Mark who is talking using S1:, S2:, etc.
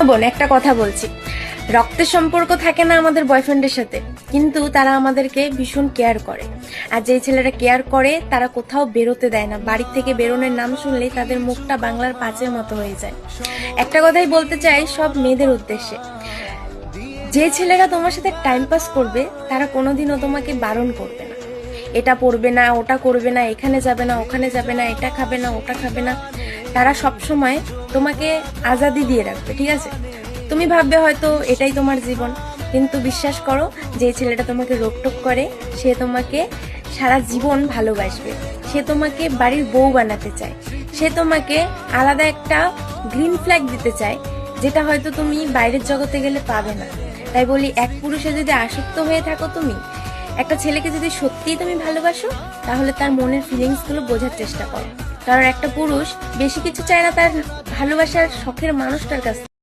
S1: বোন, একটা কথা বলছি, রক্তের সম্পর্ক থাকে না আমাদের বয়ফ্রেন্ডের সাথে, কিন্তু তারা আমাদেরকে ভীষণ কেয়ার করে। আর যেই ছেলেরা কেয়ার করে তারা কোথাও বেরোতে দেয় না, বাড়ি থেকে বেরোনোর নাম শুনলেই তাদের মুখটা বাংলার পাঁচের মতো হয়ে যায়। একটা কথাই বলতে চাই সব মেয়েদের উদ্দেশ্যে, যে ছেলেরা তোমার সাথে টাইম পাস করবে তারা কোনোদিনও তোমাকে বারণ করবে না, এটা পড়বে না, ওটা করবে না, এখানে যাবে না, ওখানে যাবে না, এটা খাবে না, ওটা খাবে না। তারা সব সময় তোমাকে আজাদি দিয়ে রাখবে, ঠিক আছে? তুমি ভাববে হয়তো এটাই তোমার জীবন, কিন্তু বিশ্বাস করো, যে ছেলেটা তোমাকে রোকটোক করে সে তোমাকে সারা জীবন ভালোবাসবে। সে তোমাকে বাড়ির বউ বানাতে চায়, সে তোমাকে আলাদা একটা গ্রিন ফ্ল্যাগ দিতে চায়, যেটা হয়তো তুমি বাইরের জগতে গেলে পাবে না। তাই বলি, এক পুরুষে যদি আসক্ত হয়ে থাকো, তুমি একটা ছেলেকে যদি সত্যিই তুমি ভালোবাসো, তাহলে তার মনের ফিলিংস গুলো বোঝার চেষ্টা করো। কারণ একটা পুরুষ বেশি কিছু চায় না তার ভালোবাসার শখের মানুষটার কাছে।